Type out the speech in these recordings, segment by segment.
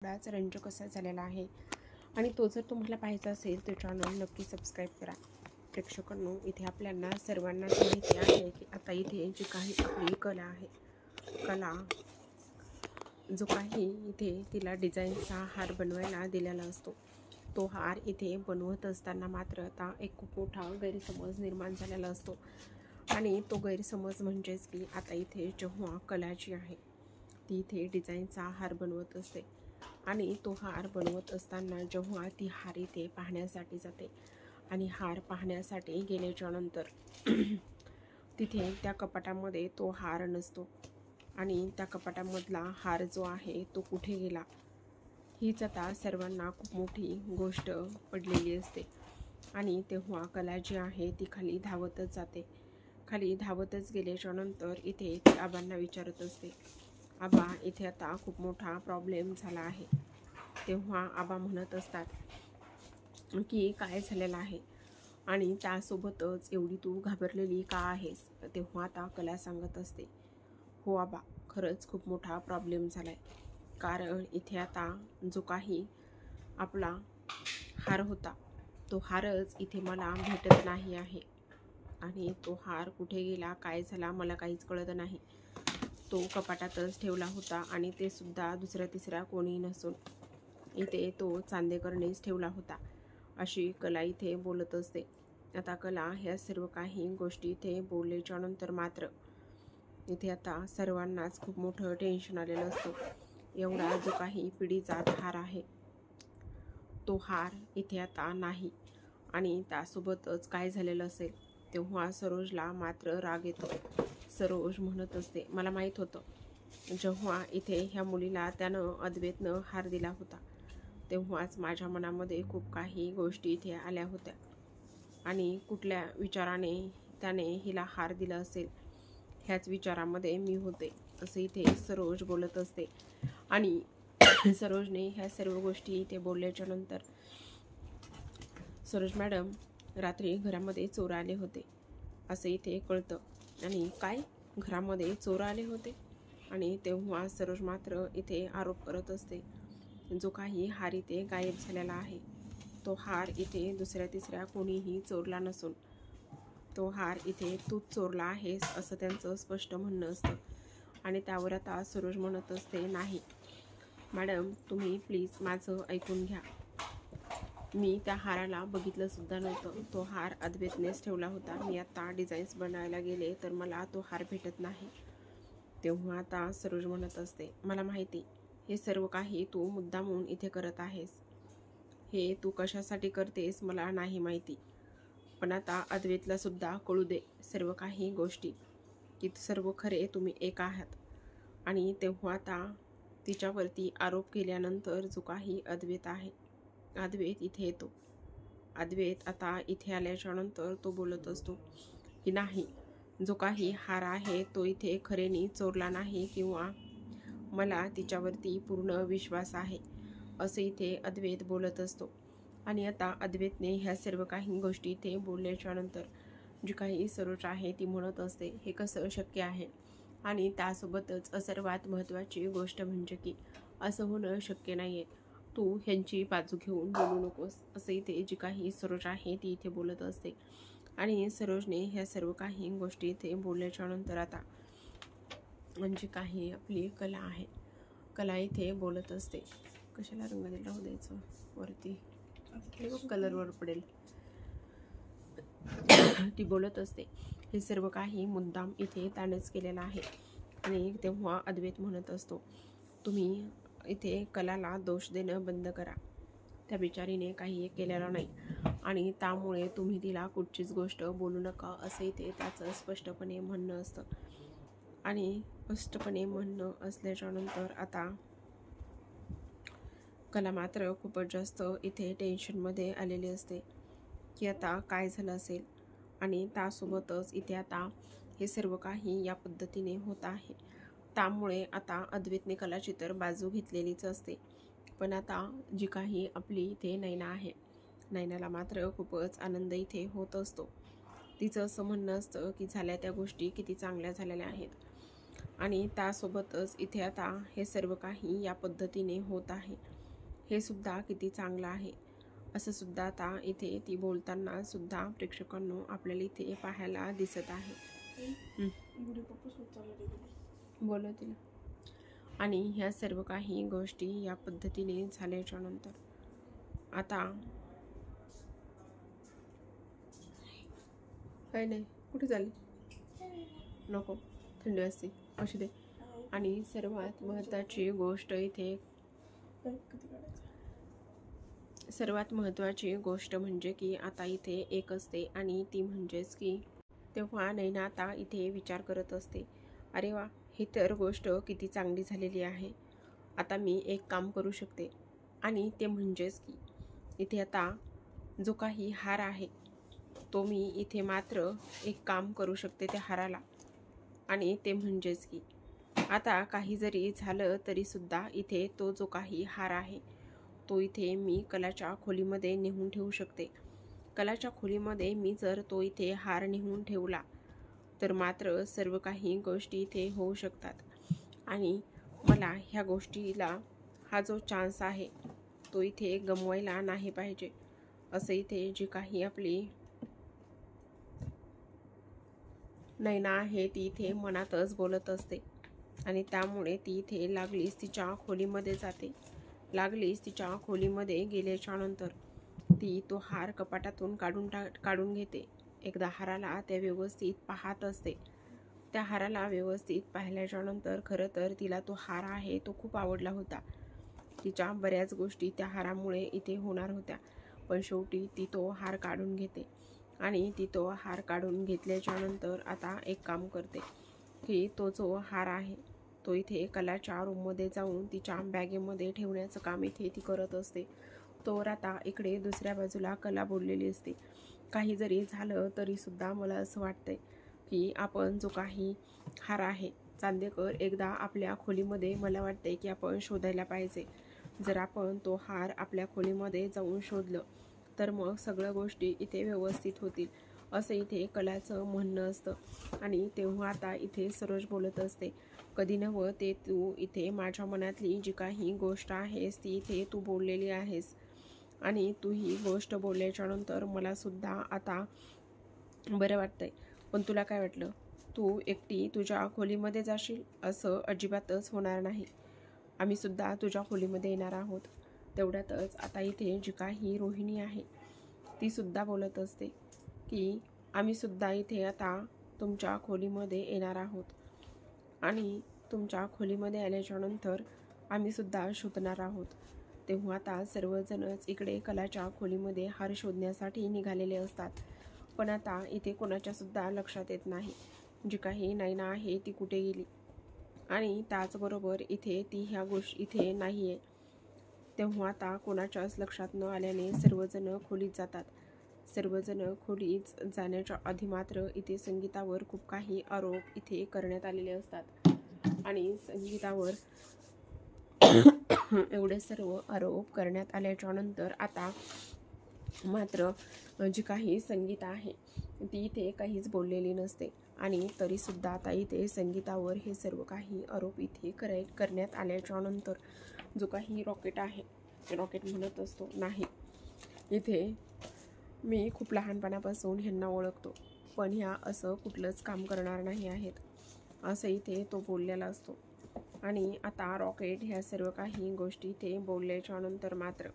बराच रंजक असा झालेला आहे आणि तो जर तुम्हाला पाहायचा असेल तर चॅनल नक्की सबस्क्राईब करा. प्रेक्षकांनो, इथे आपल्याला सर्वांना माहिती आहे की आता इथे जी काही आपली कला आहे, कला जो काही इथे तिला डिझाईनचा हार बनवायला दिलेला असतो, तो हार इथे बनवत असताना मात्र आता एक खूप मोठा गैरसमज निर्माण झालेला असतो. आणि तो गैरसमज म्हणजेच की आता इथे जेव्हा कला जी आहे ती इथे डिझाईनचा हार बनवत असते आणि तो हार बनवत असताना जेव्हा ती हार इथे पाहण्यासाठी जाते आणि हार पाहण्यासाठी गेल्याच्या नंतर तिथे त्या कपाटामध्ये तो हार नसतो आणि त्या कपाटामधला हार जो आहे तो कुठे गेला, हीच आता सर्वांना खूप मोठी गोष्ट पडलेली असते. आणि तेव्हा कला जी आहे ती खाली धावतच जाते. खाली धावतच गेल्याच्या नंतर इथे ती आबांना विचारत असते, आबा इथे आता खूप मोठा प्रॉब्लेम झाला आहे. तेव्हा आबा म्हणत असतात की काय झालेलं आहे आणि त्यासोबतच एवढी तू घाबरलेली का आहेस. तेव्हा आता कला सांगत असते, हो आबा, खरंच खूप मोठा प्रॉब्लेम झाला आहे. कारण इथे आता जो काही आपला हार होता तो हारच इथे मला भेटत नाही आहे आणि तो हार कुठे गेला, काय झाला, मला काहीच कळत नाही. तो कपाटातच ठेवला होता आणि ते सुद्धा दुसऱ्या तिसऱ्या कोणी नसून इथे तो चांदेकरनेच ठेवला होता, अशी कला इथे बोलत असते. आता कला ह्या सर्व काही गोष्टी इथे बोलल्याच्या नंतर मात्र इथे आता सर्वांनाच खूप मोठं टेन्शन आलेलं असतं. एवढा जो काही पिढीचा हार आहे तो हार इथे आता नाही आणि त्यासोबतच काय झालेलं असेल. तेव्हा सरोजला मात्र राग येतो. सरोज म्हणत असते, मला माहीत होतं जेव्हा इथे ह्या मुलीला त्यानं अद्वैतनं हार दिला होता तेव्हाच माझ्या मनामध्ये खूप काही गोष्टी इथे आल्या होत्या आणि कुठल्या विचाराने त्याने हिला हार दिला असेल ह्याच विचारामध्ये मी होते, असं इथे सरोज बोलत असते. आणि सरोजने ह्या सर्व गोष्टी इथे बोलल्याच्या नंतर, सरोज मॅडम, रात्री घरामध्ये चोर आले होते असं इथे कळतं. आणि काय, घरामध्ये चोर आले होते? आणि तेव्हा सरोज मात्र इथे आरोप करत असते, जो काही हार इथे गायब झालेला आहे तो हार इथे दुसऱ्या तिसऱ्या कोणीही चोरला नसून तो हार इथे तूच चोरला आहेस असं त्यांचं स्पष्ट म्हणणं असतं. आणि त्यावर आता सरोज म्हणत असते, नाही मॅडम, तुम्ही प्लीज माझं ऐकून घ्या. मी त्या हाराला बघितलं सुद्धा नव्हतं. तो हार अद्वैतनेच ठेवला होता. मी आता डिझाईन्स बनायला गेले तर मला तो हार भेटत नाही. तेव्हा आता सरोज म्हणत असते, मला माहिती, हे सर्व काही तू मुद्दामून इथे करत आहेस. हे तू कशासाठी करतेस मला नाही माहिती, पण आता अद्वैतला सुद्धा कळू दे सर्व काही गोष्टी, की सर्व खरे तुम्ही एक आहात. आणि तेव्हा आता तिच्यावरती आरोप केल्यानंतर जो काही अद्वैत आहे, अद्वैत इथे येतो. अद्वैत आता इथे आल्याच्या नंतर तो बोलत असतो की नाही, जो काही हार आहे तो इथे खरेनी चोरला नाही किंवा मला तिच्यावरती पूर्ण विश्वास आहे, असं इथे अद्वैत बोलत असतो. आणि आता अद्वैतने ह्या सर्व काही गोष्टी इथे बोलल्याच्या नंतर जी काही सरोज आहे ती म्हणत असते, हे कसं शक्य आहे. आणि त्यासोबतच सर्वात महत्त्वाची गोष्ट म्हणजे की असं होणं शक्य नाही आहे, तू ह्यांची बाजू घेऊन बोलू नकोस, असं इथे जी काही सरोज आहे ती इथे बोलत असते. आणि सरोजने ह्या सर्व काही गोष्टी इथे बोलल्याच्या नंतर आता म्हणजे काही आपली कला आहे, कला इथे बोलत असते. कशाला रंग दिला हो द्यायचं वरती, कलरवर पडेल. ती बोलत असते, हे सर्व काही मुद्दाम इथे त्यानेच केलेलं आहे. आणि तेव्हा अद्वैत म्हणत असतो, तुम्ही इथे कलाला दोष देणं बंद करा. त्या बिचारीने काही केलेलं नाही आणि त्यामुळे तुम्ही तिला कुठचीच गोष्ट बोलू नका, असं इथे त्याचं स्पष्टपणे म्हणणं असतं. आणि स्पष्टपणे म्हणणं असल्याच्या नंतर आता कला मात्र खूपच जास्त इथे टेन्शनमध्ये आलेली असते की आता काय झालं असेल. आणि त्यासोबतच इथे आता हे सर्व काही या पद्धतीने होत आहे. त्यामुळे आता अद्वैतने कलाची तर बाजू घेतलेलीच असते. पण आता जी काही आपली इथे नैना आहे, नैनाला मात्र खूपच आनंद इथे होत असतो. तिचं असं म्हणणं असतं की झाल्या त्या गोष्टी किती चांगल्या झालेल्या आहेत आणि त्यासोबतच इथे आता हे सर्व काही या पद्धतीने होत आहे. हे सुद्धा किती चांगलं आहे असं सुद्धा आता इथे ती बोलताना सुद्धा प्रेक्षकांनो आपल्याला इथे पाहायला दिसत आहे. बोला तिला. आणि ह्या सर्व काही गोष्टी या पद्धतीने झाल्याच्या नंतर आता काय नाही, कुठे झाली, नको, थंडी असते अशी दे. आणि सर्वात महत्त्वाची गोष्ट इथे सर्वात महत्त्वाची गोष्ट म्हणजे की आता इथे एक असते आणि ती म्हणजेच की तेव्हा नैना आता इथे विचार करत असते, अरे वा, ही तर गोष्ट किती चांगली झालेली आहे. आता मी एक काम करू शकते आणि ते म्हणजेच की इथे आता जो काही हार आहे तो मी इथे मात्र एक काम करू शकते त्या हाराला. आणि ते म्हणजेच की आता काही जरी झालं तरी सुद्धा इथे तो जो काही हार आहे तो इथे मी कलाच्या खोलीमध्ये नेऊन ठेवू शकते. कलाच्या खोलीमध्ये मी जर तो इथे हार नेऊन ठेवला तर मात्र सर्व काही गोष्टी इथे होऊ शकतात. आणि मला ह्या गोष्टीला हा जो चान्स आहे तो इथे गमवायला नाही पाहिजे असं इथे जी काही आपली नैना आहे ती इथे मनातच बोलत असते. आणि त्यामुळे ती इथे लागलीच तिच्या खोलीमध्ये जाते. लागलीच तिच्या खोलीमध्ये गेल्याच्या नंतर ती तो हार कपाटातून काढून घेते. एकदा हाराला त्या व्यवस्थित पाहत असते. त्या हाराला व्यवस्थित पाहिल्याच्या नंतर खरं तर तिला तो हार आहे तो खूप आवडला होता. तिच्या बऱ्याच गोष्टी त्या हारामुळे इथे होणार होत्या, पण शेवटी ती तो हार काढून घेते. आणि ती तो हार काढून घेतल्याच्या नंतर आता एक काम करते की तो जो हार आहे तो इथे कलाच्या रूममध्ये जाऊन तिच्या बॅगेमध्ये ठेवण्याचं काम इथे ती करत असते. तोवर आता इकडे दुसऱ्या बाजूला कला बोललेली असते, काही जरी झालं तरी सुद्धा मला असं वाटतंय की आपण जो काही हार आहे चांदेकर एकदा आपल्या खोलीमध्ये मला वाटतंय की आपण शोधायला पाहिजे. जर आपण तो हार आपल्या खोलीमध्ये जाऊन शोधलं तर मग सगळ्या गोष्टी इथे व्यवस्थित होतील असं इथे कलाचं म्हणणं असतं. आणि तेव्हा आता इथे सरोज बोलत असते, कधी नव्ह ते तू इथे माझ्या मनातली जी काही गोष्ट आहेस ती इथे तू बोललेली आहेस. आणि तू ही गोष्ट बोलल्याच्या नंतर मला सुद्धा आता बरं वाटतंय. पण तुला काय वाटलं, तू एकटी तुझ्या खोलीमध्ये जाशील? असं अजिबातच होणार नाही. आम्ही सुद्धा तुझ्या खोलीमध्ये येणार आहोत. तेवढ्यातच आता इथे जी काही रोहिणी आहे ती सुद्धा बोलत असते की आम्ही सुद्धा इथे आता तुमच्या खोलीमध्ये येणार आहोत. आणि तुमच्या खोलीमध्ये आल्याच्या नंतर आम्ही सुद्धा शोधणार आहोत. तेव्हा आता सर्वजणच इकडे कलाच्या खोलीमध्ये हार शोधण्यासाठी निघालेले असतात. पण आता इथे कोणाच्या सुद्धा लक्षात येत नाही जी काही नैना आहे ती कुठे गेली. आणि त्याचबरोबर इथे ती ह्या गोष्टी इथे नाही आहे. तेव्हा आता कोणाच्याच लक्षात न आल्याने सर्वजण खोलीत जातात. सर्वजण खोलीत जाण्याच्या आधी मात्र इथे संगीतावर खूप काही आरोप इथे करण्यात आलेले असतात. आणि संगीतावर एवढे सर्व आरोप करण्यात आल्याच्या नंतर आता मात्र जी काही संगीता आहे ती इथे काहीच बोललेली नसते. आणि तरीसुद्धा आता इथे संगीतावर हे सर्व काही आरोप इथे करण्यात आल्याच्या नंतर जो काही रॉकेट आहे, रॉकेट म्हणत असतो, नाही, इथे मी खूप लहानपणापासून ह्यांना ओळखतो, पण ह्या असं कुठलंच काम करणार नाही आहेत असं इथे तो बोललेला असतो. आणि आता रॉकेट ह्या सर्व काही गोष्टी इथे बोलल्याच्या नंतर मात्र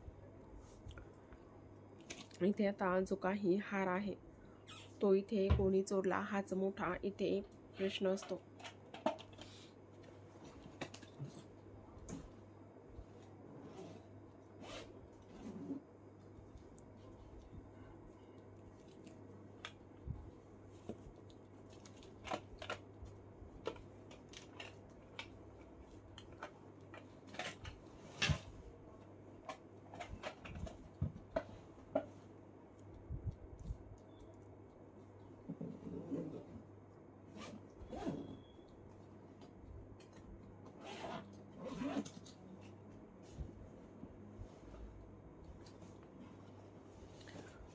इथे आता जो काही हार आहे तो इथे कोणी चोरला हाच मोठा इथे प्रश्न असतो.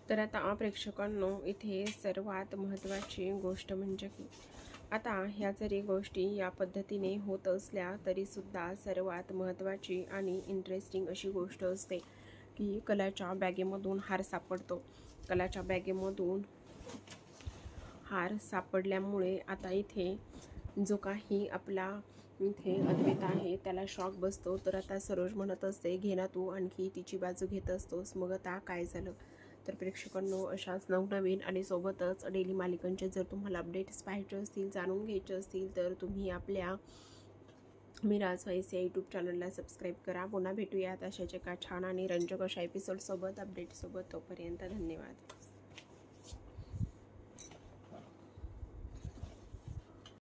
तर आता प्रेक्षकांनो इथे सर्वात महत्त्वाची गोष्ट म्हणजे की आता ह्या जरी गोष्टी या पद्धतीने होत असल्या तरीसुद्धा सर्वात महत्त्वाची आणि इंटरेस्टिंग अशी गोष्ट असते की कलाच्या बॅगेमधून हार सापडतो. कलाच्या बॅगेमधून हार सापडल्यामुळे आता इथे जो काही आपला इथे अद्वैत आहे त्याला शॉक बसतो. तर आता सरोज म्हणत असते, घे ना तू आणखी तिची बाजू घेत असतोस, मग आता काय झालं. तर प्रेक्षकांनो, अशाच नवनवीन आणि सोबतच डेली मालिकांचे जर तुम्हाला अपडेट्स पाहायचे असतील, जाणून घ्यायचे असतील, तर तुम्ही आपल्या मिराज व्हॉइस या यूट्यूब चॅनलला सबस्क्राईब करा. पुन्हा भेटूयात अशाच एका छान आणि रंजक अशा एपिसोडसोबत, अपडेटसोबत. तोपर्यंत धन्यवाद.